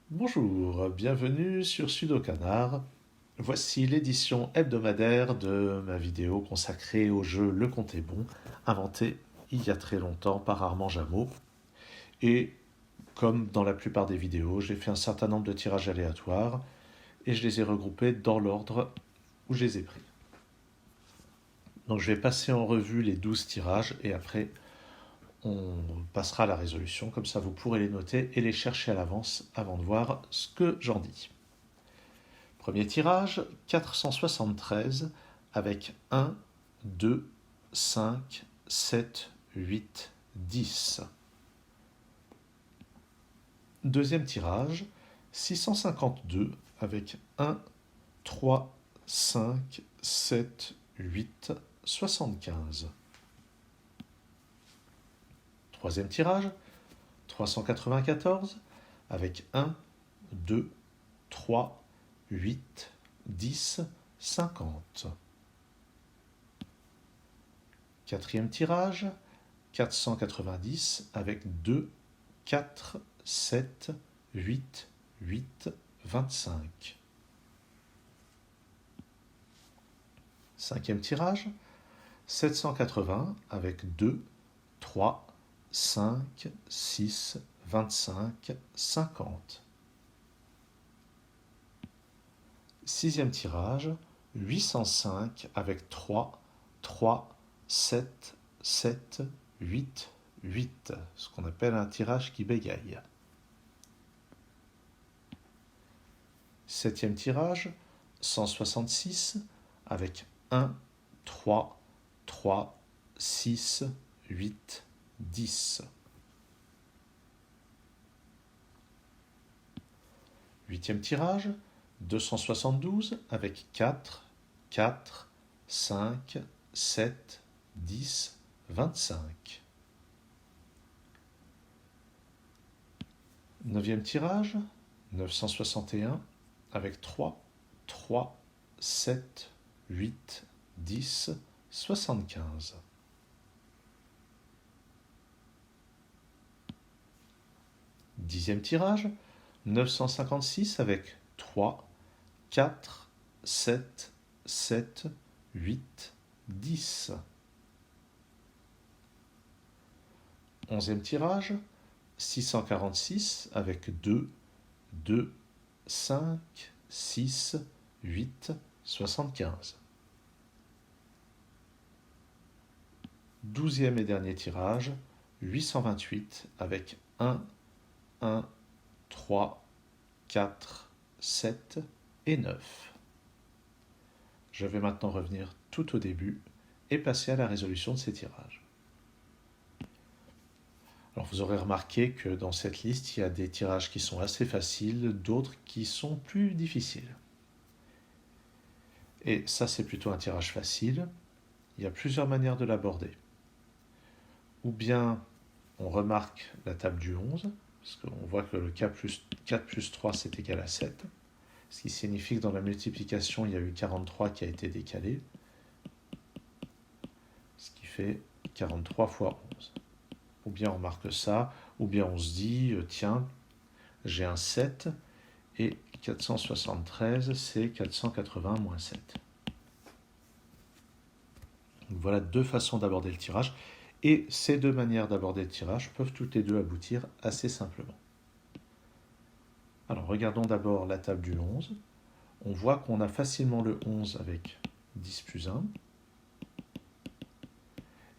Bonjour, bienvenue sur Sudokanar. Voici l'édition hebdomadaire de ma vidéo consacrée au jeu Le Compte est bon, inventé il y a très longtemps par Armand Jameau. Et comme dans la plupart des vidéos, j'ai fait un certain nombre de tirages aléatoires et je les ai regroupés dans l'ordre où je les ai pris. Donc je vais passer en revue les 12 tirages et après on passera à la résolution, comme ça vous pourrez les noter et les chercher à l'avance avant de voir ce que j'en dis. Premier tirage, 473 avec 1, 2, 5, 7, 8, 10. Deuxième tirage, 652 avec 1, 3, 5, 7, 8, 75. Troisième tirage, 394 avec 1, 2, 3, 8, 10, 50. Quatrième tirage, 490 avec 2, 4, 7, 8, 8, 25. Cinquième tirage, 780 avec 2, 3, 5, 6, 25, 50. Sixième tirage, 805 avec 3, 3, 7, 7, 8, 8, ce qu'on appelle un tirage qui bégaye. Septième tirage, 166 avec 1, 3, 3, 6, 8, 10. Huitième tirage, 272 avec 4, 4, 5, 7, 10, 25. Neuvième tirage, 961 avec 3, 3, 7, 8, 10, 75. Dixième tirage, 956 avec 3, 4, 7, 7, 8, 10. Onzième tirage, 646 avec 2, 2, 5, 6, 8, 75. Douzième et dernier tirage, 828 avec 1, 1, 3, 4, 7 et 9. Je vais maintenant revenir tout au début et passer à la résolution de ces tirages. Alors vous aurez remarqué que dans cette liste, il y a des tirages qui sont assez faciles, d'autres qui sont plus difficiles. Et ça, c'est plutôt un tirage facile. Il y a plusieurs manières de l'aborder. Ou bien on remarque la table du 11, parce qu'on voit que le 4 plus 3, c'est égal à 7, ce qui signifie que dans la multiplication, il y a eu 43 qui a été décalé, ce qui fait 43 fois 11. Ou bien on marque ça, ou bien on se dit, tiens, j'ai un 7, et 473, c'est 480 moins 7. Donc voilà deux façons d'aborder le tirage. Et ces deux manières d'aborder le tirage peuvent toutes les deux aboutir assez simplement. Alors regardons d'abord la table du 11. On voit qu'on a facilement le 11 avec 10 plus 1.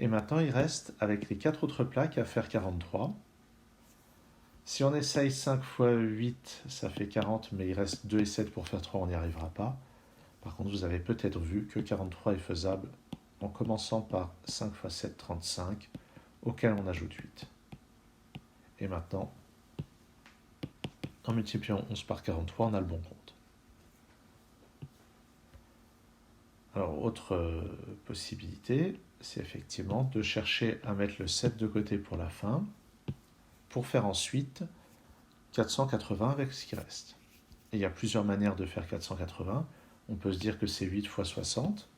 Et maintenant, il reste, avec les 4 autres plaques, à faire 43. Si on essaye 5 fois 8, ça fait 40, mais il reste 2 et 7 pour faire 3, on n'y arrivera pas. Par contre, vous avez peut-être vu que 43 est faisable en commençant par 5 fois 7, 35, auquel on ajoute 8. Et maintenant, en multipliant 11 par 43, on a le bon compte. Alors, autre possibilité, c'est effectivement de chercher à mettre le 7 de côté pour la fin, pour faire ensuite 480 avec ce qui reste. Et il y a plusieurs manières de faire 480. On peut se dire que c'est 8 fois 60.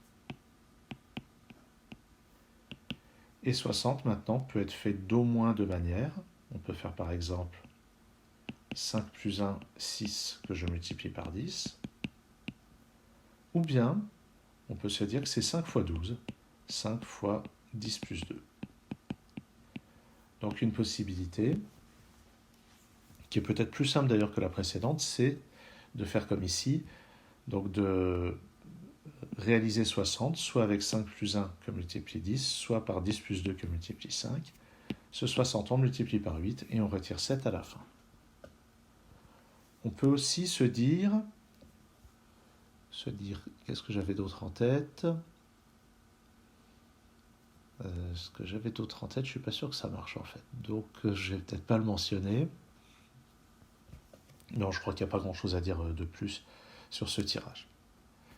Et 60 maintenant peut être fait d'au moins deux manières. On peut faire par exemple 5 plus 1, 6 que je multiplie par 10. Ou bien, on peut se dire que c'est 5 fois 12, 5 fois 10 plus 2. Donc une possibilité, qui est peut-être plus simple d'ailleurs que la précédente, c'est de faire comme ici, donc de réaliser 60, soit avec 5 plus 1 que multiplie 10, soit par 10 plus 2 que multiplie 5. Ce 60, on multiplie par 8 et on retire 7 à la fin. On peut aussi se dire qu'est-ce que j'avais d'autre en tête ? Ce que j'avais d'autre en tête, je ne suis pas sûr que ça marche en fait. Donc je vais peut-être pas le mentionner. Non, je crois qu'il n'y a pas grand-chose à dire de plus sur ce tirage.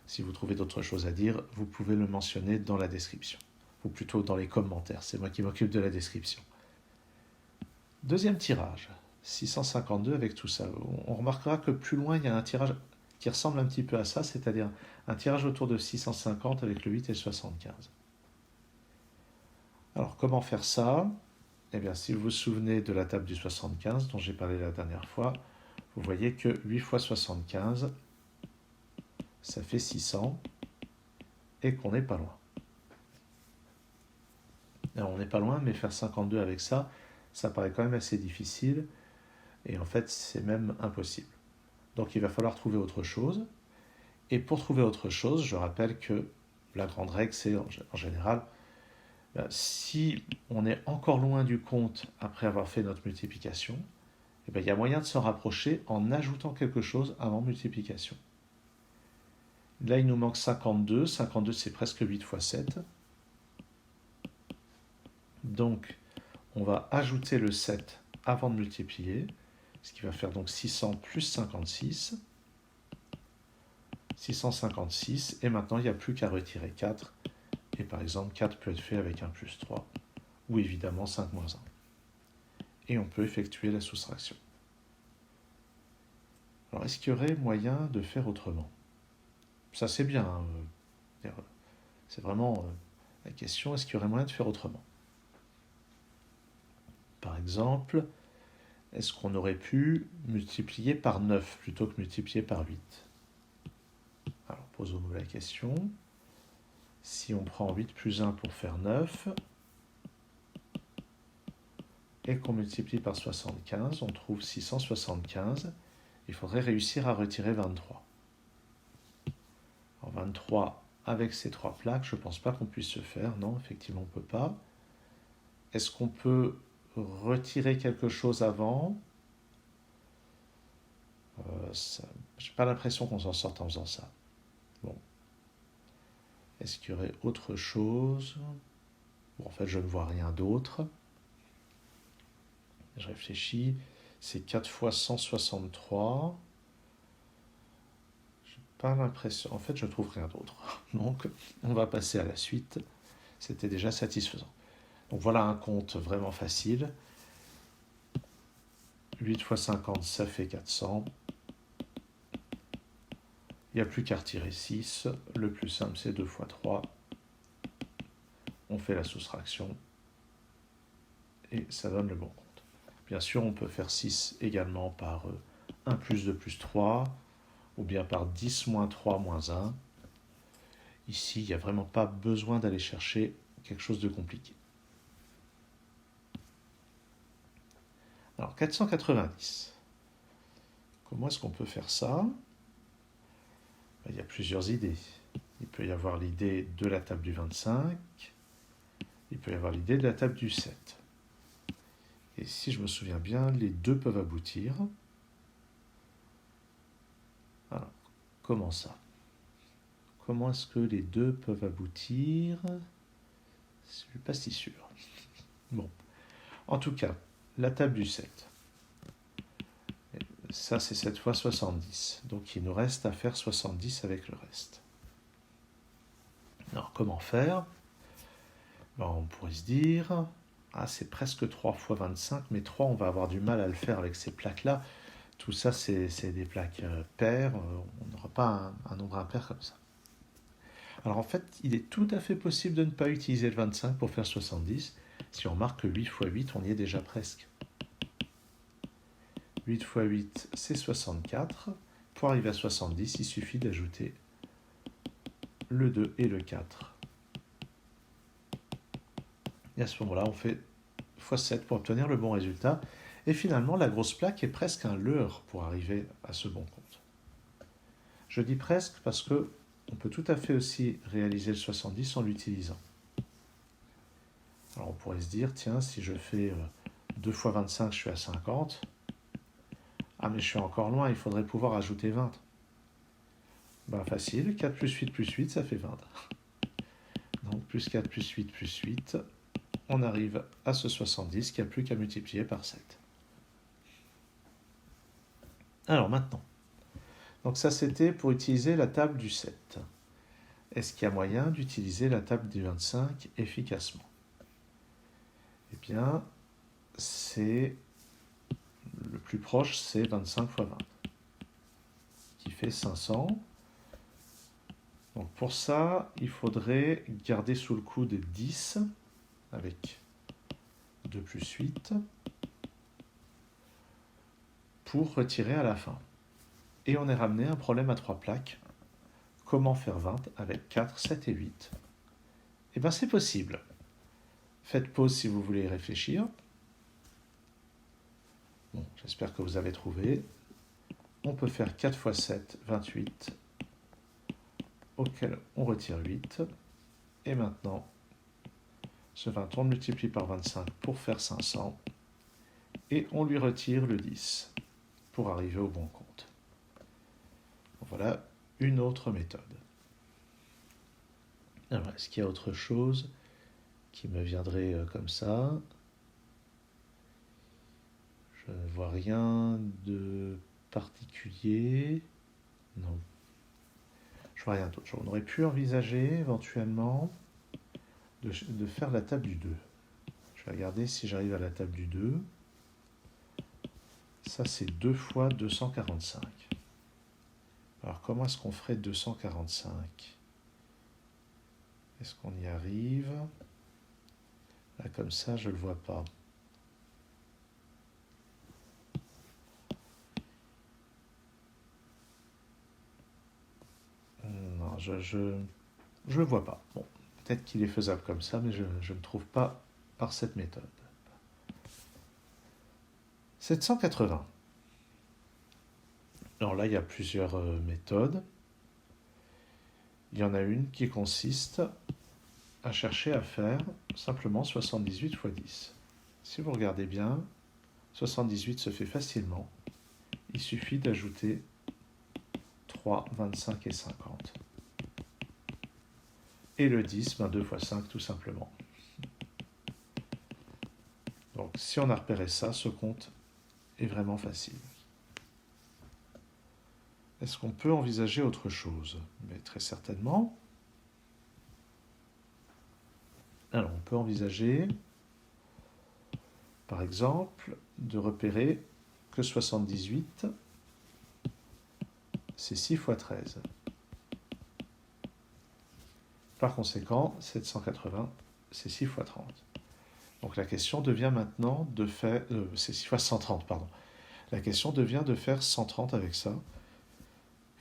Si vous trouvez d'autres choses à dire, vous pouvez le mentionner dans la description. Ou plutôt dans les commentaires, c'est moi qui m'occupe de la description. Deuxième tirage, 652 avec tout ça. On remarquera que plus loin, il y a un tirage qui ressemble un petit peu à ça, c'est-à-dire un tirage autour de 650 avec le 8 et le 75. Alors, comment faire ça ? Eh bien, si vous vous souvenez de la table du 75 dont j'ai parlé la dernière fois, vous voyez que 8 fois 75, ça fait 600 et qu'on n'est pas loin. Alors, on n'est pas loin, mais faire 52 avec ça, ça paraît quand même assez difficile et en fait, c'est même impossible. Donc, il va falloir trouver autre chose. Et pour trouver autre chose, je rappelle que la grande règle, c'est en général, si on est encore loin du compte après avoir fait notre multiplication, il y a moyen de s'en rapprocher en ajoutant quelque chose avant multiplication. Là, il nous manque 52. 52, c'est presque 8 fois 7. Donc, on va ajouter le 7 avant de multiplier, ce qui va faire donc 600 plus 56. 656, et maintenant, il n'y a plus qu'à retirer 4. Et par exemple, 4 peut être fait avec 1 plus 3, ou évidemment 5 moins 1. Et on peut effectuer la soustraction. Alors, est-ce qu'il y aurait moyen de faire autrement ? Ça, c'est bien. C'est vraiment la question, est-ce qu'il y aurait moyen de faire autrement ? Par exemple, est-ce qu'on aurait pu multiplier par 9 plutôt que multiplier par 8 ? Alors, posons-nous la question. Si on prend 8 plus 1 pour faire 9, et qu'on multiplie par 75, on trouve 675. Il faudrait réussir à retirer 23. Alors 23, avec ces 3 plaques, je ne pense pas qu'on puisse se faire. Non, effectivement, on ne peut pas. Est-ce qu'on peut retirer quelque chose avant ? Je n'ai pas l'impression qu'on s'en sorte en faisant ça. Bon. Est-ce qu'il y aurait autre chose ? Bon, en fait, je ne vois rien d'autre. Je réfléchis. C'est 4 fois 163. Je n'ai pas l'impression. En fait, je ne trouve rien d'autre. Donc, on va passer à la suite. C'était déjà satisfaisant. Donc, voilà un compte vraiment facile. 8 fois 50, ça fait 400. Il n'y a plus qu'à retirer 6. Le plus simple, c'est 2 fois 3. On fait la soustraction. Et ça donne le bon compte. Bien sûr, on peut faire 6 également par 1 plus 2 plus 3, ou bien par 10 moins 3 moins 1. Ici, il n'y a vraiment pas besoin d'aller chercher quelque chose de compliqué. Alors, 490. Comment est-ce qu'on peut faire ça ? Il y a plusieurs idées. Il peut y avoir l'idée de la table du 25. Il peut y avoir l'idée de la table du 7. Et si je me souviens bien, les deux peuvent aboutir. Alors, comment ça ? Comment est-ce que les deux peuvent aboutir ? Je ne suis pas si sûr. Bon. En tout cas, la table du 7. Ça, c'est 7 fois 70. Donc, il nous reste à faire 70 avec le reste. Alors, comment faire ? On pourrait se dire... c'est presque 3 fois 25, mais 3, on va avoir du mal à le faire avec ces plaques-là. Tout ça, c'est des plaques paires. On n'aura pas un nombre impair comme ça. Alors en fait, il est tout à fait possible de ne pas utiliser le 25 pour faire 70. Si on marque 8 fois 8, on y est déjà presque. 8 x 8, c'est 64. Pour arriver à 70, il suffit d'ajouter le 2 et le 4. Et à ce moment-là, on fait x 7 pour obtenir le bon résultat. Et finalement, la grosse plaque est presque un leurre pour arriver à ce bon compte. Je dis presque parce que on peut tout à fait aussi réaliser le 70 en l'utilisant. Alors on pourrait se dire, tiens, si je fais 2 x 25, je suis à 50. Ah mais je suis encore loin, il faudrait pouvoir ajouter 20. Ben facile, 4 plus 8 plus 8, ça fait 20. Donc plus 4 plus 8 plus 8, on arrive à ce 70 qui n'a plus qu'à multiplier par 7. Alors maintenant, donc ça c'était pour utiliser la table du 7. Est-ce qu'il y a moyen d'utiliser la table du 25 efficacement? Eh bien, c'est le plus proche, c'est 25 x 20, qui fait 500. Donc pour ça, il faudrait garder sous le coude 10 avec 2 plus 8 pour retirer à la fin. Et on est ramené à un problème à 3 plaques. Comment faire 20 avec 4, 7 et 8? Eh bien c'est possible. Faites pause si vous voulez y réfléchir. Bon, j'espère que vous avez trouvé. On peut faire 4 x 7, 28, auquel on retire 8. Et maintenant, ce 20, on le multiplie par 25 pour faire 500. Et on lui retire le 10 pour arriver au bon compte. Voilà une autre méthode. Alors, est-ce qu'il y a autre chose qui me viendrait comme ça? Je ne vois rien de particulier. Non. Je vois rien d'autre. On aurait pu envisager éventuellement de faire la table du 2. Je vais regarder si j'arrive à la table du 2. Ça, c'est 2 fois 245. Alors, comment est-ce qu'on ferait 245? Est-ce qu'on y arrive? Là, comme ça, je ne le vois pas. Non, je ne le vois pas. Bon, peut-être qu'il est faisable comme ça, mais je ne le trouve pas par cette méthode. 780. Alors là, il y a plusieurs méthodes. Il y en a une qui consiste à chercher à faire simplement 78 x 10. Si vous regardez bien, 78 se fait facilement. Il suffit d'ajouter 3, 25 et 50. Et le 10, 2 x 5 tout simplement. Donc si on a repéré ça, ce compte est vraiment facile. Est-ce qu'on peut envisager autre chose? Mais très certainement. Alors on peut envisager, par exemple, de repérer que 78, c'est 6 x 13. Par conséquent, 780, c'est 6 x 30. Donc la question devient maintenant de faire... c'est 6 x 130, pardon. La question devient de faire 130 avec ça.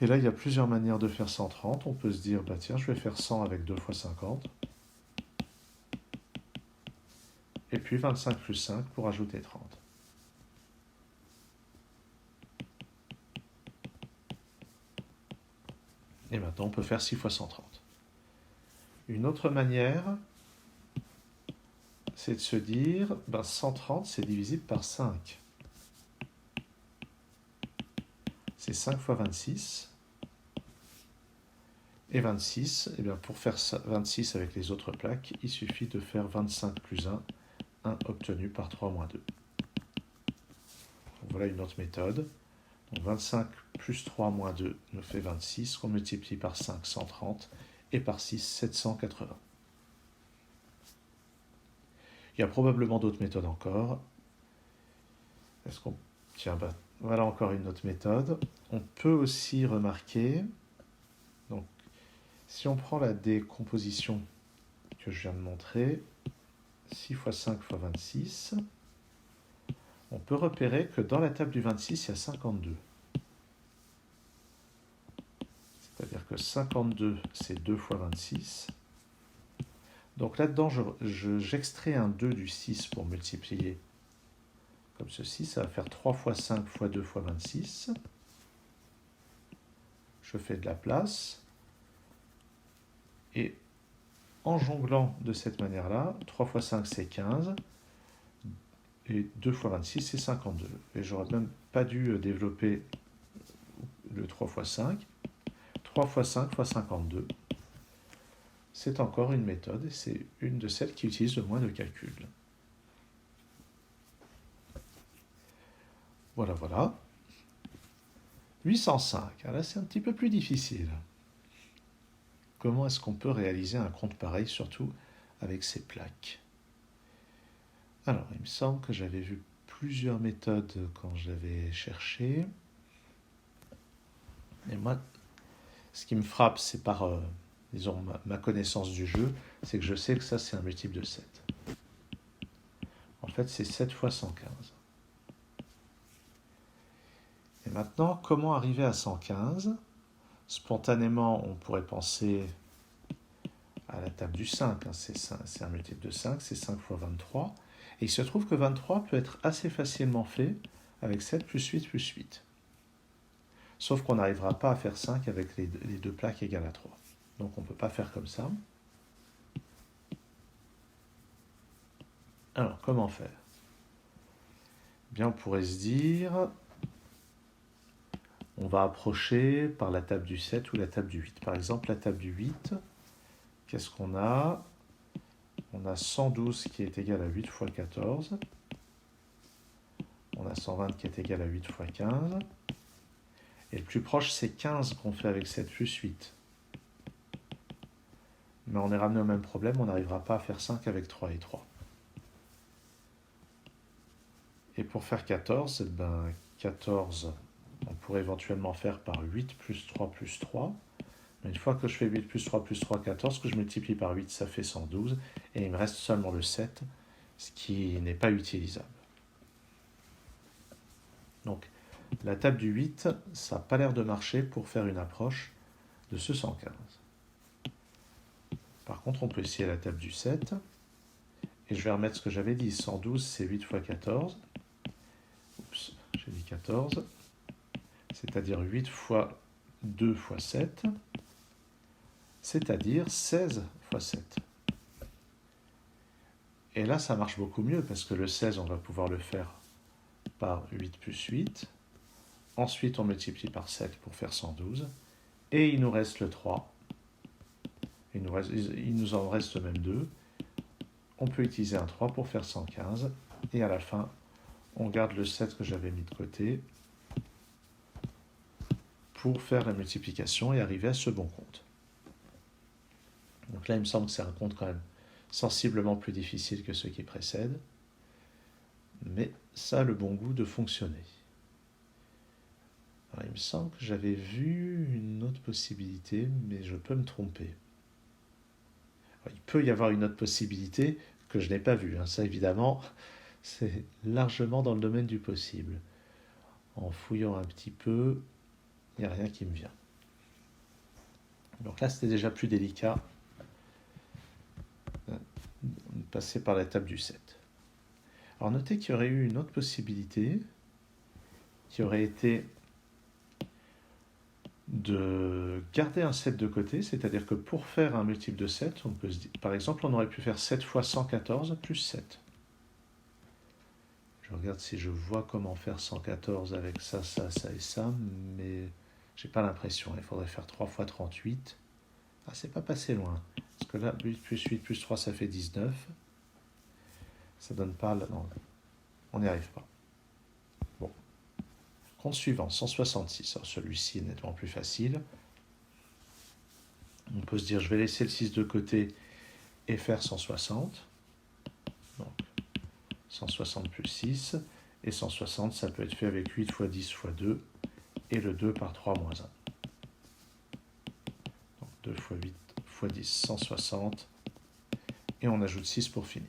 Et là, il y a plusieurs manières de faire 130. On peut se dire, bah tiens, je vais faire 100 avec 2 x 50. Et puis 25 plus 5 pour ajouter 30. Et maintenant, on peut faire 6 x 130. Une autre manière, c'est de se dire, 130, c'est divisible par 5. C'est 5 x 26. Et 26, eh bien pour faire 26 avec les autres plaques, il suffit de faire 25 plus 1, 1 obtenu par 3 moins 2. Donc voilà une autre méthode. Donc 25 plus 3 moins 2 nous fait 26, qu'on multiplie par 5, 130, et par 6, 780. Il y a probablement d'autres méthodes encore. Est-ce qu'on... Tiens, voilà encore une autre méthode. On peut aussi remarquer, donc, si on prend la décomposition que je viens de montrer, 6 x 5 x 26, on peut repérer que dans la table du 26, il y a 52. C'est-à-dire que 52, c'est 2 fois 26. Donc là-dedans, j'extrais un 2 du 6 pour multiplier comme ceci. Ça va faire 3 fois 5 fois 2 fois 26. Je fais de la place. Et en jonglant de cette manière-là, 3 fois 5, c'est 15. Et 2 fois 26, c'est 52. Et j'aurais même pas dû développer le 3 fois 5. 3 fois 5 fois 52. C'est encore une méthode et c'est une de celles qui utilise le moins de calculs. Voilà, voilà. 805. Alors là, c'est un petit peu plus difficile. Comment est-ce qu'on peut réaliser un compte pareil, surtout avec ces plaques? Alors, il me semble que j'avais vu plusieurs méthodes quand j'avais cherché. Et moi, ce qui me frappe, c'est par, disons, ma connaissance du jeu, c'est que je sais que ça, c'est un multiple de 7. En fait, c'est 7 fois 115. Et maintenant, comment arriver à 115? Spontanément, on pourrait penser à la table du 5. C'est un multiple de 5, c'est 5 fois 23. Et il se trouve que 23 peut être assez facilement fait avec 7 plus 8 plus 8. Sauf qu'on n'arrivera pas à faire 5 avec les deux plaques égales à 3. Donc on ne peut pas faire comme ça. Alors, comment faire? Bien, on pourrait se dire, on va approcher par la table du 7 ou la table du 8. Par exemple, la table du 8, qu'est-ce qu'on a? On a 112 qui est égal à 8 fois 14. On a 120 qui est égal à 8 fois 15. Et le plus proche, c'est 15 qu'on fait avec 7 plus 8. Mais on est ramené au même problème, on n'arrivera pas à faire 5 avec 3 et 3. Et pour faire 14, 14, on pourrait éventuellement faire par 8 plus 3 plus 3. Mais une fois que je fais 8 plus 3 plus 3, 14, que je multiplie par 8, ça fait 112. Et il me reste seulement le 7, ce qui n'est pas utilisable. Donc, la table du 8, ça n'a pas l'air de marcher pour faire une approche de ce 115. Par contre, on peut essayer la table du 7. Et je vais remettre ce que j'avais dit. 112, c'est 8 fois 14. Oups, j'ai dit 14. C'est-à-dire 8 fois 2 fois 7. C'est-à-dire 16 fois 7. Et là, ça marche beaucoup mieux parce que le 16, on va pouvoir le faire par 8 plus 8. Ensuite, on multiplie par 7 pour faire 112. Et il nous reste le 3. Il nous en reste même 2. On peut utiliser un 3 pour faire 115. Et à la fin, on garde le 7 que j'avais mis de côté pour faire la multiplication et arriver à ce bon compte. Donc là, il me semble que c'est un compte quand même sensiblement plus difficile que ceux qui précèdent. Mais ça a le bon goût de fonctionner. Alors, il me semble que j'avais vu une autre possibilité, mais je peux me tromper. Alors, il peut y avoir une autre possibilité que je n'ai pas vue. Ça, évidemment, c'est largement dans le domaine du possible. En fouillant un petit peu, il n'y a rien qui me vient. Donc là, c'était déjà plus délicat de passer par la table du 7. Alors notez qu'il y aurait eu une autre possibilité qui aurait été de garder un 7 de côté, c'est-à-dire que pour faire un multiple de 7, on peut se dire, par exemple, on aurait pu faire 7 fois 114 plus 7. Je regarde si je vois comment faire 114 avec ça, ça, ça et ça, mais j'ai pas l'impression. Il faudrait faire 3 fois 38. Ah, c'est pas passé loin. Parce que là, 8 plus 8 plus 3, ça fait 19. Ça donne pas... Non, on n'y arrive pas. Bon. Compte suivant, 166. Alors celui-ci est nettement plus facile. On peut se dire, je vais laisser le 6 de côté et faire 160. Donc, 160 plus 6. Et 160, ça peut être fait avec 8 fois 10 fois 2. Et le 2 par 3 moins 1. Donc 2 fois 8 fois 10, 160. Et on ajoute 6 pour finir.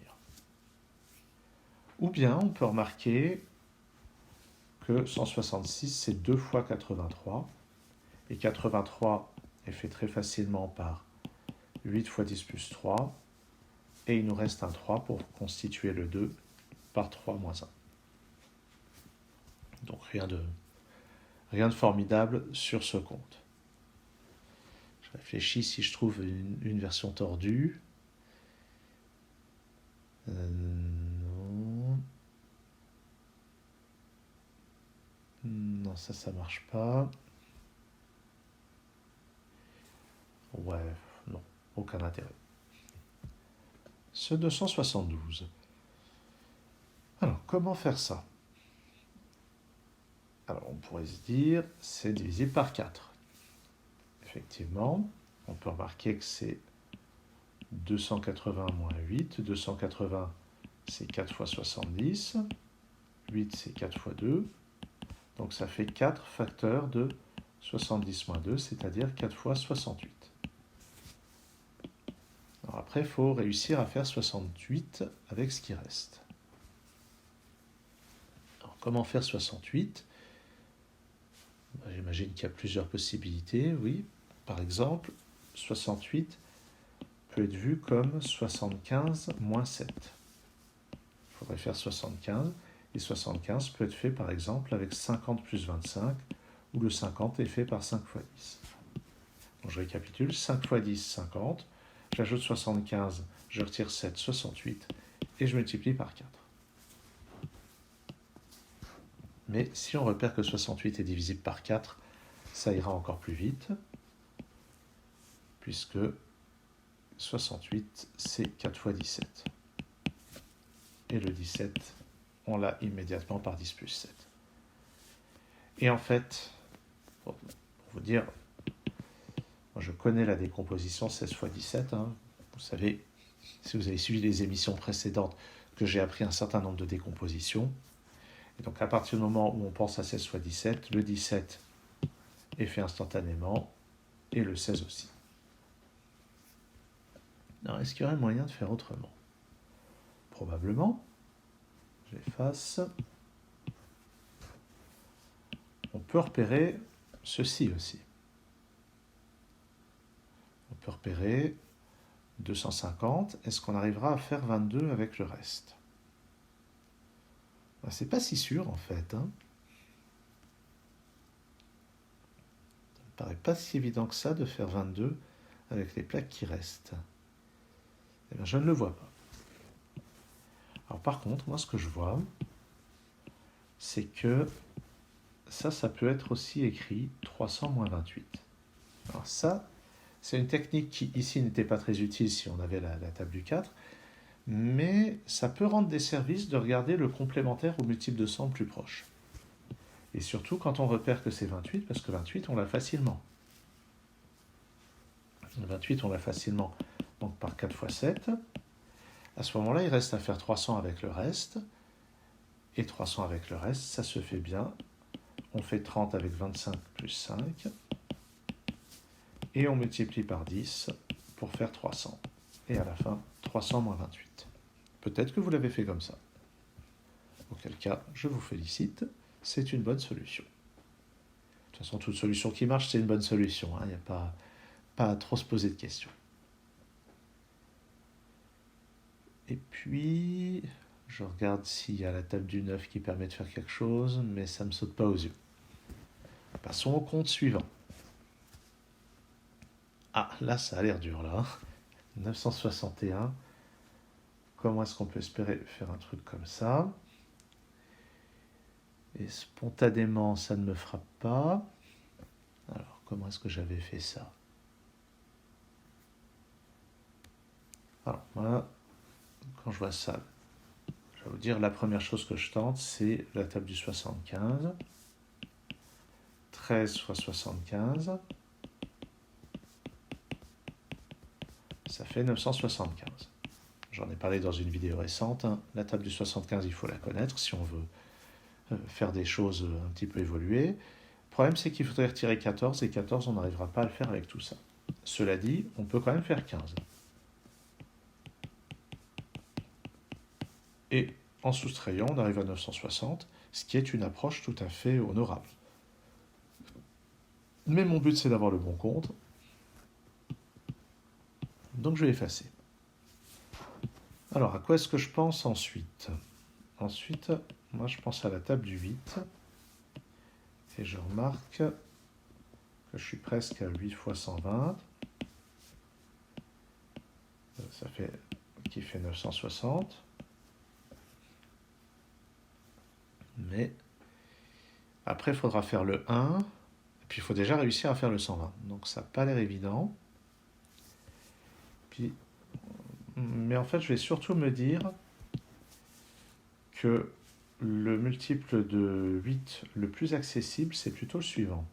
Ou bien on peut remarquer que 166, c'est 2 fois 83. Et 83 est fait très facilement par 8 fois 10 plus 3. Et il nous reste un 3 pour constituer le 2 par 3 moins 1. Donc rien de formidable sur ce compte. Je réfléchis si je trouve une version tordue. Non. Non, ça marche pas. Ouais, non, aucun intérêt. Ce 272. Alors, comment faire ça? Alors, on pourrait se dire, c'est divisé par 4. Effectivement, on peut remarquer que c'est 280 moins 8. 280, c'est 4 fois 70. 8, c'est 4 fois 2. Donc, ça fait 4 facteurs de 70 moins 2, c'est-à-dire 4 fois 68. Alors après, il faut réussir à faire 68 avec ce qui reste. Alors, comment faire 68? J'imagine qu'il y a plusieurs possibilités, oui. Par exemple, 68 peut être vu comme 75 moins 7. Il faudrait faire 75, et 75 peut être fait par exemple avec 50 plus 25, où le 50 est fait par 5 fois 10. Donc je récapitule, 5 fois 10, 50, j'ajoute 75, je retire 7, 68, et je multiplie par 4. Mais si on repère que 68 est divisible par 4, ça ira encore plus vite, puisque 68, c'est 4 fois 17. Et le 17, on l'a immédiatement par 10 plus 7. Et en fait, pour vous dire, moi je connais la décomposition 16 fois 17. Hein. Vous savez, si vous avez suivi les émissions précédentes, que j'ai appris un certain nombre de décompositions. Et donc à partir du moment où on pense à 16 fois 17, le 17 est fait instantanément, et le 16 aussi. Alors, est-ce qu'il y aurait moyen de faire autrement? Probablement. J'efface. On peut repérer ceci aussi. On peut repérer 250. Est-ce qu'on arrivera à faire 22 avec le reste? C'est pas si sûr en fait. Ça ne me paraît pas si évident que ça de faire 22 avec les plaques qui restent. Eh bien, je ne le vois pas. Alors par contre, moi ce que je vois, c'est que ça peut être aussi écrit 300 moins 28. Alors ça, c'est une technique qui ici n'était pas très utile si on avait la table du 4, mais ça peut rendre des services de regarder le complémentaire au multiple de 100 plus proche. Et surtout quand on repère que c'est 28, parce que 28, on l'a facilement. 28, on l'a facilement donc par 4 fois 7. À ce moment-là, il reste à faire 300 avec le reste. Et 300 avec le reste, ça se fait bien. On fait 30 avec 25 plus 5. Et on multiplie par 10 pour faire 300. Et à la fin, 300 moins 28. Peut-être que vous l'avez fait comme ça. Auquel cas, je vous félicite. C'est une bonne solution. De toute façon, toute solution qui marche, c'est une bonne solution. Il n'y a pas à trop se poser de questions. Et puis, je regarde s'il y a la table du 9 qui permet de faire quelque chose, mais ça ne me saute pas aux yeux. Passons au compte suivant. Ah, là, ça a l'air dur, là. 961. Comment est-ce qu'on peut espérer faire un truc comme ça? Et spontanément, ça ne me frappe pas. Alors, comment est-ce que j'avais fait ça? Alors, moi, quand je vois ça, je vais vous dire, la première chose que je tente, c'est la table du 75. 13 fois 75. Ça fait 975. J'en ai parlé dans une vidéo récente. Hein. La table du 75, il faut la connaître si on veut faire des choses un petit peu évoluer. Le problème, c'est qu'il faudrait retirer 14, et 14, on n'arrivera pas à le faire avec tout ça. Cela dit, on peut quand même faire 15. Et en soustrayant, on arrive à 960. ce qui est une approche tout à fait honorable. Mais mon but, c'est d'avoir le bon compte, donc je vais effacer. Alors, à quoi est-ce que je pense ensuite? Ensuite, moi, je pense à la table du 8, et je remarque que je suis presque à 8 fois 120, ça fait, qui fait 960, mais après, il faudra faire le 1, et puis il faut déjà réussir à faire le 120, donc ça n'a pas l'air évident. Puis, mais en fait, je vais surtout me dire que le multiple de 8 le plus accessible, c'est plutôt le suivant.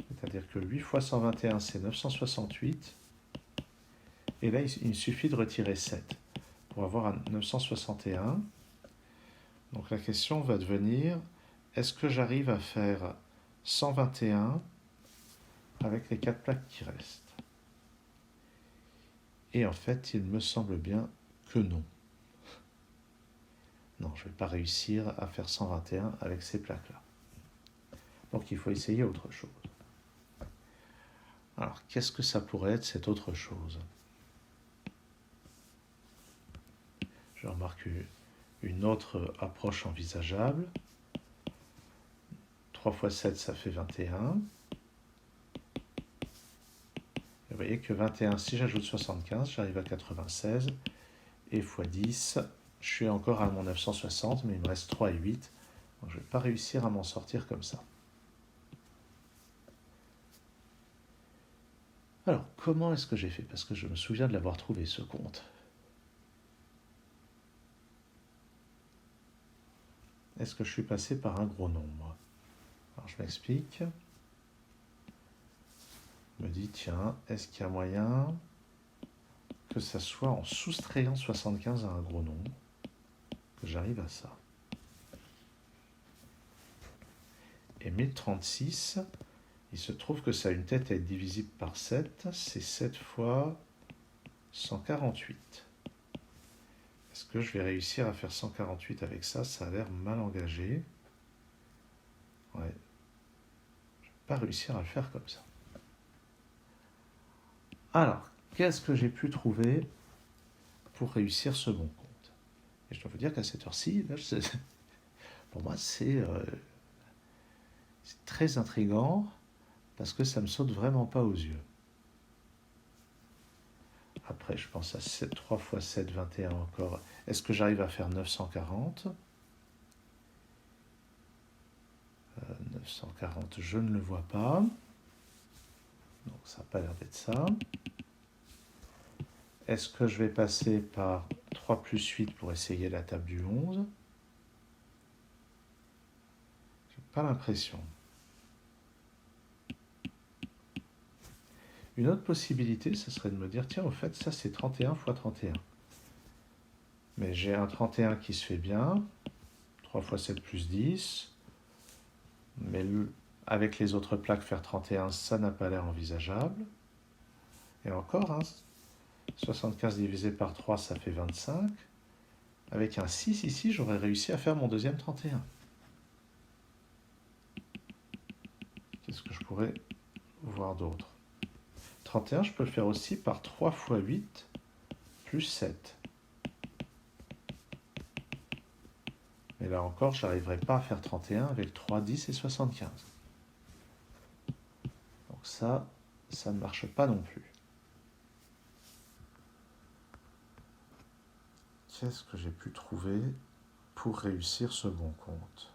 C'est-à-dire que 8 fois 121, c'est 968. Et là, il suffit de retirer 7 pour avoir un 961. Donc la question va devenir, est-ce que j'arrive à faire 121 avec les 4 plaques qui restent? Et en fait, il me semble bien que non. Non, je ne vais pas réussir à faire 121 avec ces plaques-là. Donc il faut essayer autre chose. Alors, qu'est-ce que ça pourrait être cette autre chose? Je remarque une autre approche envisageable. 3 fois 7, ça fait 21. Et vous voyez que 21, si j'ajoute 75, j'arrive à 96. Et x 10, je suis encore à mon 960, mais il me reste 3 et 8. Donc je ne vais pas réussir à m'en sortir comme ça. Alors, comment est-ce que j'ai fait? Parce que je me souviens de l'avoir trouvé, ce compte. Est-ce que je suis passé par un gros nombre? Alors, je m'explique. Je me dis, tiens, est-ce qu'il y a moyen que ça soit en soustrayant 75 à un gros nombre que j'arrive à ça? Et 1036, il se trouve que ça a une tête à être divisible par 7, c'est 7 fois 148. Est-ce que je vais réussir à faire 148 avec ça? Ça a l'air mal engagé. Ouais. Je ne vais pas réussir à le faire comme ça. Alors, qu'est-ce que j'ai pu trouver pour réussir ce bon compte? Et je dois vous dire qu'à cette heure-ci, pour moi, c'est très intriguant parce que ça ne me saute vraiment pas aux yeux. Après, je pense à 7, 3 fois 7, 21 encore. Est-ce que j'arrive à faire 940? 940, je ne le vois pas. Donc ça n'a pas l'air d'être ça. Est-ce que je vais passer par 3 plus 8 pour essayer la table du 11? J'ai pas l'impression. Une autre possibilité, ce serait de me dire, tiens, au fait, ça c'est 31 fois 31. Mais j'ai un 31 qui se fait bien, 3 fois 7 plus 10, mais avec les autres plaques, faire 31, ça n'a pas l'air envisageable. Et encore, hein, 75 divisé par 3, ça fait 25. Avec un 6 ici, j'aurais réussi à faire mon deuxième 31. Qu'est-ce que je pourrais voir d'autre? 31, je peux le faire aussi par 3 fois 8 plus 7. Mais là encore, je n'arriverai pas à faire 31 avec 3, 10 et 75. Donc ça ne marche pas non plus. Qu'est-ce que j'ai pu trouver pour réussir ce bon compte?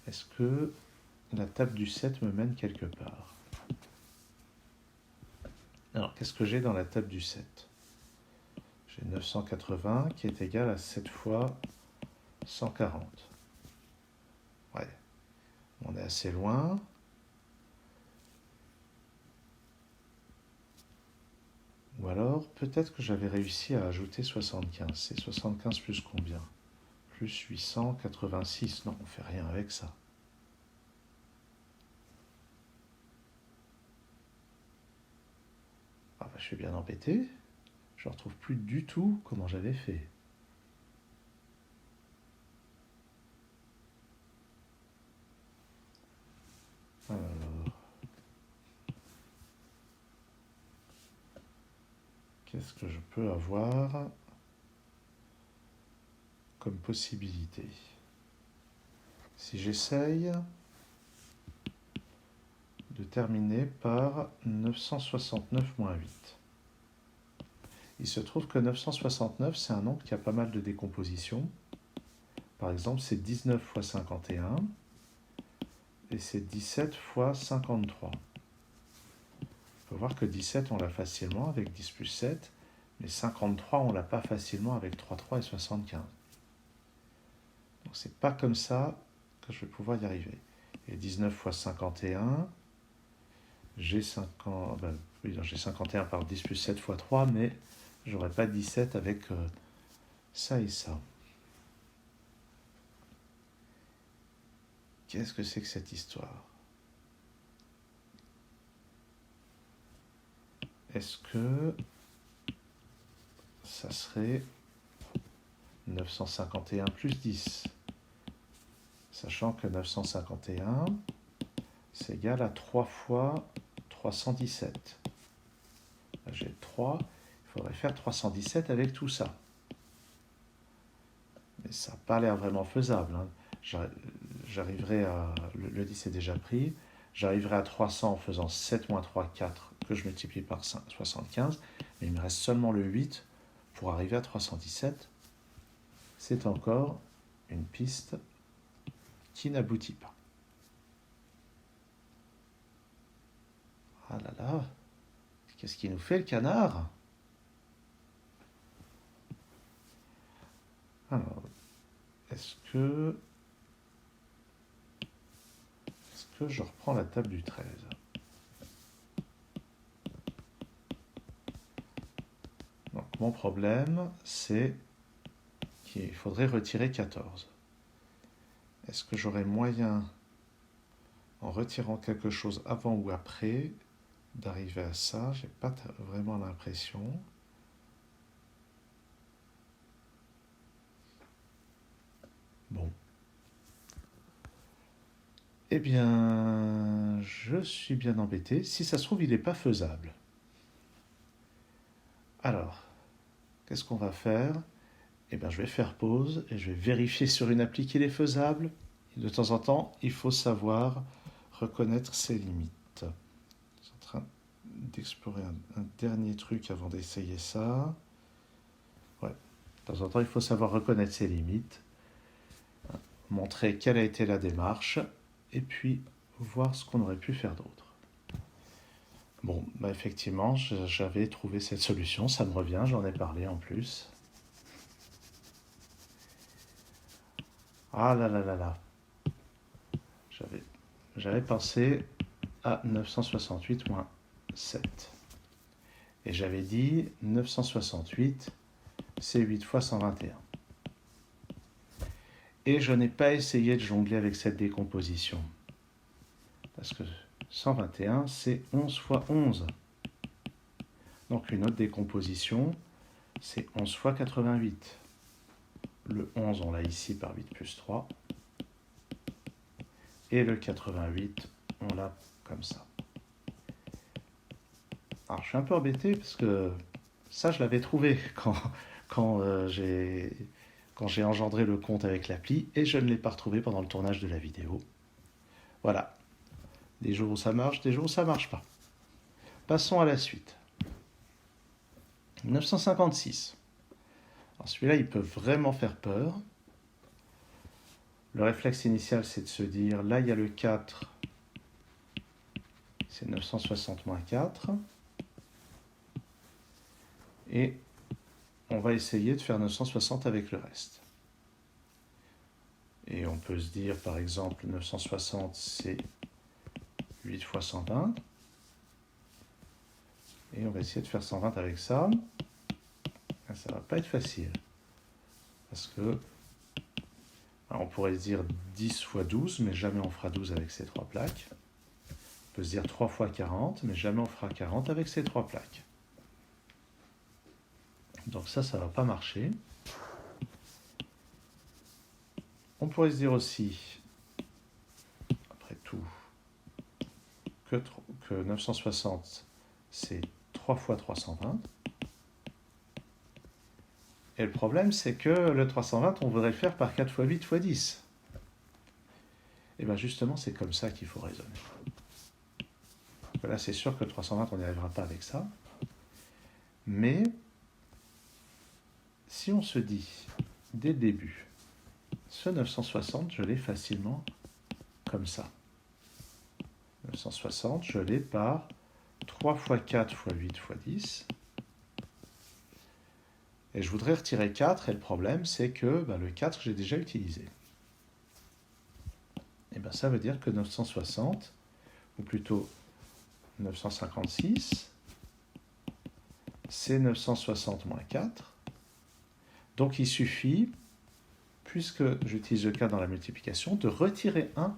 Est-ce que la table du 7 me mène quelque part? Alors, qu'est-ce que j'ai dans la table du 7? J'ai 980 qui est égal à 7 fois 140. Ouais, on est assez loin. Ou alors, peut-être que j'avais réussi à ajouter 75. C'est 75 plus combien? Plus 886. Non, on ne fait rien avec ça. Ah bah, je suis bien embêté. Je ne retrouve plus du tout comment j'avais fait. Qu'est-ce que je peux avoir comme possibilité? Si j'essaye de terminer par 969 moins 8. Il se trouve que 969, c'est un nombre qui a pas mal de décomposition. Par exemple, c'est 19 fois 51 et c'est 17 fois 53. On peut voir que 17, on l'a facilement avec 10 plus 7, mais 53, on l'a pas facilement avec 33 et 75. Donc c'est pas comme ça que je vais pouvoir y arriver. Et 19 fois 51, j'ai 51 par 10 plus 7 fois 3, mais j'aurais pas 17 avec ça et ça. Qu'est-ce que c'est que cette histoire? Est-ce que ça serait 951 plus 10? Sachant que 951, c'est égal à 3 fois 317. Là, j'ai 3, il faudrait faire 317 avec tout ça. Mais ça n'a pas l'air vraiment faisable. J'arriverai à... Le 10 est déjà pris. J'arriverai à 300 en faisant 7 moins 3, 4, que je multiplie par 75. Mais il me reste seulement le 8 pour arriver à 317. C'est encore une piste qui n'aboutit pas. Ah là là, qu'est-ce qu'il nous fait le canard? Alors, est-ce que je reprends la table du 13? Donc, mon problème, c'est qu'il faudrait retirer 14. Est-ce que j'aurais moyen, en retirant quelque chose avant ou après, d'arriver à ça? J'ai pas vraiment l'impression. Bon. Eh bien, je suis bien embêté. Si ça se trouve, il n'est pas faisable. Alors, qu'est-ce qu'on va faire? Eh bien, je vais faire pause et je vais vérifier sur une appli qu'il est faisable. Et de temps en temps, il faut savoir reconnaître ses limites. Je suis en train d'explorer un dernier truc avant d'essayer ça. Ouais, de temps en temps, il faut savoir reconnaître ses limites, montrer quelle a été la démarche, et puis voir ce qu'on aurait pu faire d'autre. Bon, bah effectivement, j'avais trouvé cette solution, ça me revient, j'en ai parlé en plus. Ah là là là là. J'avais pensé à 968 moins 7. Et j'avais dit 968, c'est 8 fois 121. Et je n'ai pas essayé de jongler avec cette décomposition. Parce que 121, c'est 11 fois 11. Donc une autre décomposition, c'est 11 fois 88. Le 11, on l'a ici par 8 plus 3. Et le 88, on l'a comme ça. Alors je suis un peu embêté parce que ça, je l'avais trouvé quand j'ai engendré le compte avec l'appli et je ne l'ai pas retrouvé pendant le tournage de la vidéo. Voilà. Des jours où ça marche, des jours où ça ne marche pas. Passons à la suite. 956. Alors celui-là, il peut vraiment faire peur. Le réflexe initial, c'est de se dire, là, il y a le 4, c'est 960 moins 4. Et on va essayer de faire 960 avec le reste. Et on peut se dire, par exemple, 960, c'est 8 fois 120. Et on va essayer de faire 120 avec ça. Ça ne va pas être facile. Parce que on pourrait se dire 10 fois 12, mais jamais on fera 12 avec ces trois plaques. On peut se dire 3 fois 40, mais jamais on fera 40 avec ces trois plaques. Donc ça ne va pas marcher. On pourrait se dire aussi, après tout, que 960, c'est 3 fois 320. Et le problème, c'est que le 320, on voudrait le faire par 4 fois 8 fois 10. Et bien justement, c'est comme ça qu'il faut raisonner. Là, c'est sûr que le 320, on n'y arrivera pas avec ça. Mais si on se dit, dès le début, ce 960, je l'ai facilement comme ça. 960, je l'ai par 3 fois 4 fois 8 fois 10. Et je voudrais retirer 4, et le problème, c'est que le 4, j'ai déjà utilisé. Et bien ça veut dire que 960, ou plutôt 956, c'est 960 moins 4. Donc il suffit, puisque j'utilise le 4 dans la multiplication, de retirer 1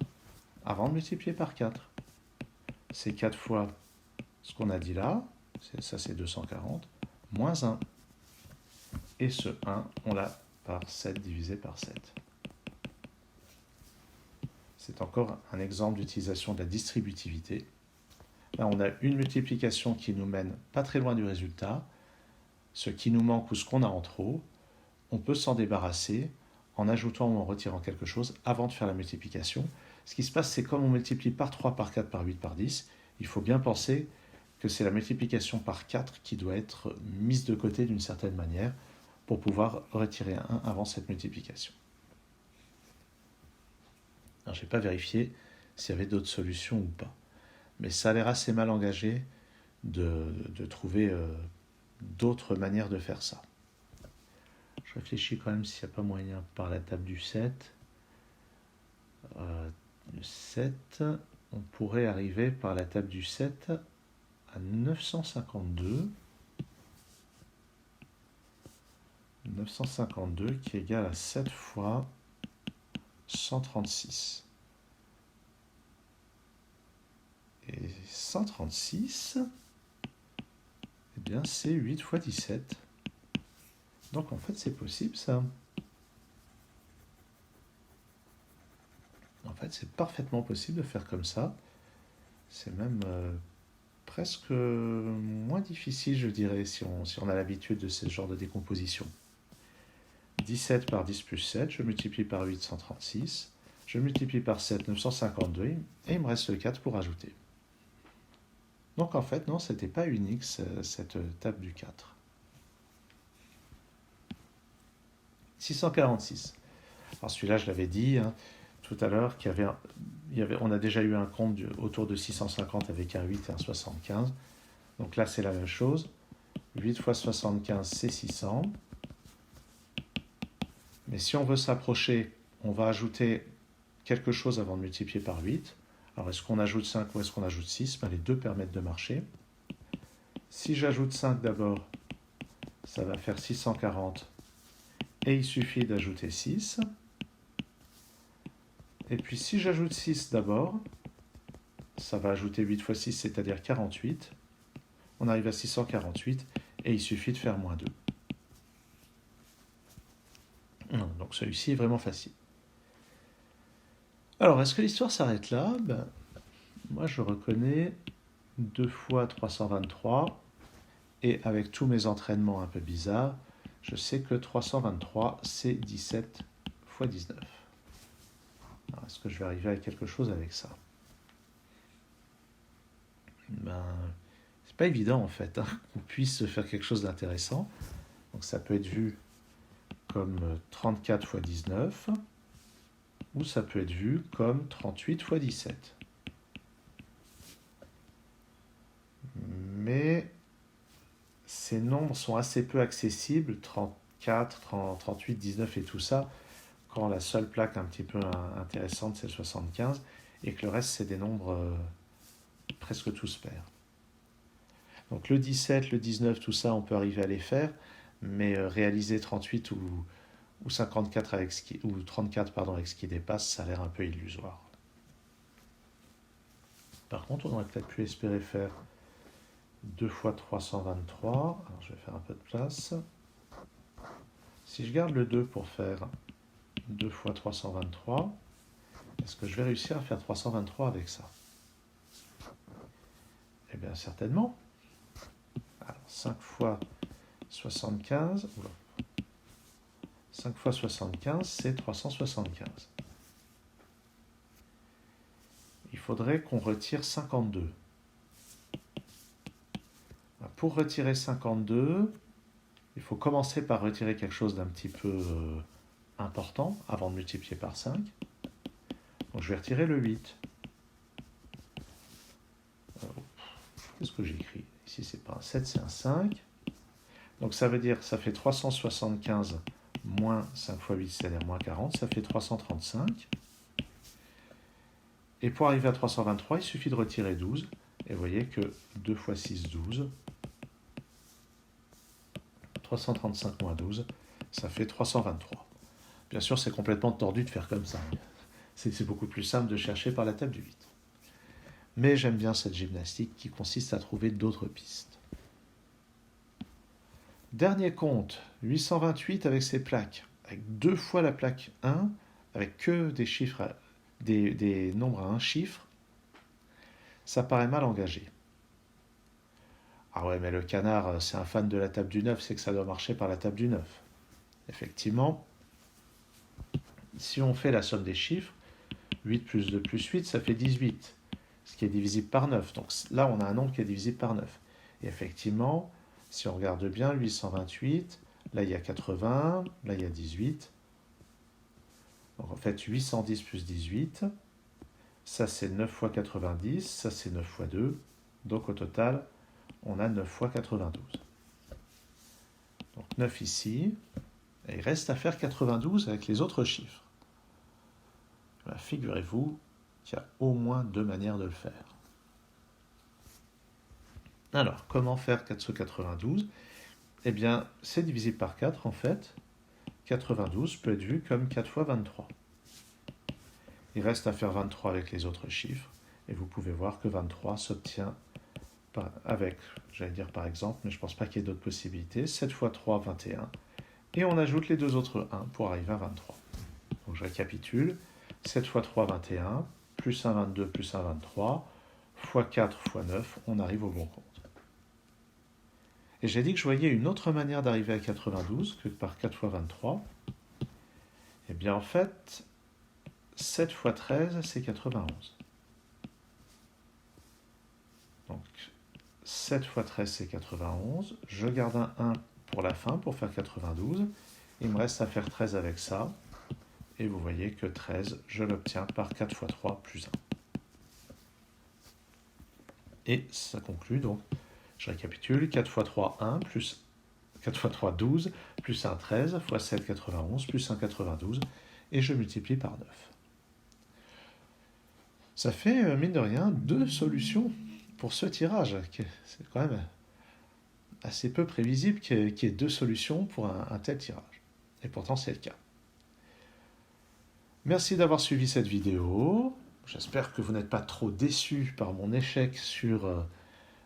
avant de multiplier par 4. C'est 4 fois ce qu'on a dit là, ça c'est 240, moins 1. Et ce 1, on l'a par 7 divisé par 7. C'est encore un exemple d'utilisation de la distributivité. Là, on a une multiplication qui nous mène pas très loin du résultat. Ce qui nous manque ou ce qu'on a en trop, on peut s'en débarrasser en ajoutant ou en retirant quelque chose avant de faire la multiplication. Ce qui se passe, c'est comme on multiplie par 3, par 4, par 8, par 10, il faut bien penser que c'est la multiplication par 4 qui doit être mise de côté d'une certaine manière pour pouvoir retirer un 1 avant cette multiplication. Alors, je n'ai pas vérifié s'il y avait d'autres solutions ou pas. Mais ça a l'air assez mal engagé de trouver d'autres manières de faire ça. Je réfléchis quand même s'il n'y a pas moyen par la table du 7. Le 7, on pourrait arriver par la table du 7 à 952. 952 qui est égal à 7 fois 136. Et 136, eh bien c'est 8 fois 17. Donc en fait c'est possible ça. En fait c'est parfaitement possible de faire comme ça. C'est même presque moins difficile je dirais si on a l'habitude de ce genre de décomposition. 17 par 10 plus 7, je multiplie par 8, 136. Je multiplie par 7, 952, et il me reste le 4 pour ajouter. Donc en fait, non, ce n'était pas unique, cette table du 4. 646. Alors celui-là, je l'avais dit tout à l'heure, on a déjà eu un compte autour de 650 avec un 8 et un 75. Donc là, c'est la même chose. 8 fois 75, c'est 600. Mais si on veut s'approcher, on va ajouter quelque chose avant de multiplier par 8. Alors, est-ce qu'on ajoute 5 ou est-ce qu'on ajoute 6 ? Les deux permettent de marcher. Si j'ajoute 5 d'abord, ça va faire 640. Et il suffit d'ajouter 6. Et puis, si j'ajoute 6 d'abord, ça va ajouter 8 fois 6, c'est-à-dire 48. On arrive à 648 et il suffit de faire moins 2. Donc celui-ci est vraiment facile. Alors, est-ce que l'histoire s'arrête là ? Moi, je reconnais 2 fois 323, et avec tous mes entraînements un peu bizarres, je sais que 323, c'est 17 fois 19. Alors, est-ce que je vais arriver à quelque chose avec ça ? C'est pas évident, en fait, qu'on puisse faire quelque chose d'intéressant. Donc, ça peut être vu comme 34 fois 19, ou ça peut être vu comme 38 fois 17. Mais ces nombres sont assez peu accessibles, 34, 38, 19 et tout ça, quand la seule plaque un petit peu intéressante, c'est le 75, et que le reste, c'est des nombres presque tous pairs. Donc le 17, le 19, tout ça, on peut arriver à les faire, mais réaliser 38 ou 54 ou 34 avec ce qui dépasse, ça a l'air un peu illusoire. Par contre, on aurait peut-être pu espérer faire 2 fois 323. Alors, je vais faire un peu de place. Si je garde le 2 pour faire 2 fois 323, est-ce que je vais réussir à faire 323 avec ça ? Eh bien, certainement. Alors, 5 fois 75. 5 fois 75, c'est 375. Il faudrait qu'on retire 52. Pour retirer 52, il faut commencer par retirer quelque chose d'un petit peu important avant de multiplier par 5. Donc je vais retirer le 8. Qu'est-ce que j'écris? Ici, c'est pas un 7, c'est un 5. Donc ça veut dire que ça fait 375 moins 5 fois 8, c'est-à-dire moins 40, ça fait 335. Et pour arriver à 323, il suffit de retirer 12. Et vous voyez que 2 fois 6, 12. 335 moins 12, ça fait 323. Bien sûr, c'est complètement tordu de faire comme ça. C'est beaucoup plus simple de chercher par la table du 8. Mais j'aime bien cette gymnastique qui consiste à trouver d'autres pistes. Dernier compte, 828 avec ses plaques, avec 2 fois la plaque 1, avec que des chiffres, des nombres à un chiffre, ça paraît mal engagé. Ah ouais, mais le canard, c'est un fan de la table du 9, c'est que ça doit marcher par la table du 9. Effectivement, si on fait la somme des chiffres, 8 plus 2 plus 8, ça fait 18, ce qui est divisible par 9. Donc là, on a un nombre qui est divisible par 9. Et effectivement, si on regarde bien, 828, là il y a 80, là il y a 18. Donc en fait, 810 plus 18, ça c'est 9 fois 90, ça c'est 9 fois 2. Donc au total, on a 9 fois 92. Donc 9 ici, et il reste à faire 92 avec les autres chiffres. Ben, figurez-vous qu'il y a au moins 2 manières de le faire. Alors, comment faire 4 sur 92 ? Eh bien, c'est divisible par 4 en fait. 92 peut être vu comme 4 fois 23. Il reste à faire 23 avec les autres chiffres, et vous pouvez voir que 23 s'obtient avec, j'allais dire par exemple, mais je ne pense pas qu'il y ait d'autres possibilités, 7 fois 3, 21, et on ajoute les deux autres 1 pour arriver à 23. Donc je récapitule, 7 fois 3, 21, plus 1, 22, plus 1, 23, fois 4, fois 9, on arrive au bon compte. Et j'ai dit que je voyais une autre manière d'arriver à 92 que par 4 fois 23. Eh bien en fait, 7 fois 13, c'est 91. Donc 7 fois 13, c'est 91. Je garde un 1 pour la fin, pour faire 92. Il me reste à faire 13 avec ça. Et vous voyez que 13, je l'obtiens par 4 fois 3 plus 1. Et ça conclut donc, je récapitule, 4 fois 3, 1, plus 4 fois 3, 12, plus 1, 13, fois 7, 91, plus 1, 92, et je multiplie par 9. Ça fait, mine de rien, 2 solutions pour ce tirage. C'est quand même assez peu prévisible qu'il y ait 2 solutions pour un tel tirage. Et pourtant, c'est le cas. Merci d'avoir suivi cette vidéo. J'espère que vous n'êtes pas trop déçus par mon échec sur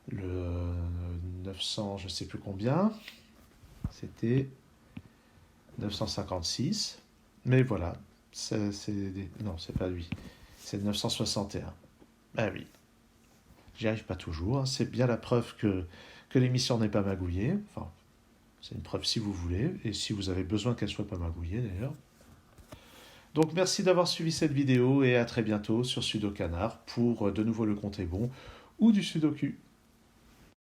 le 900, je ne sais plus combien. C'était 956. Mais voilà, non, c'est pas lui. C'est 961. Ah oui, j'y arrive pas toujours. Hein. C'est bien la preuve que l'émission n'est pas magouillée. Enfin, c'est une preuve si vous voulez, et si vous avez besoin qu'elle soit pas magouillée d'ailleurs. Donc merci d'avoir suivi cette vidéo et à très bientôt sur Sudoku Canard pour de nouveau le compte est bon ou du Sudoku.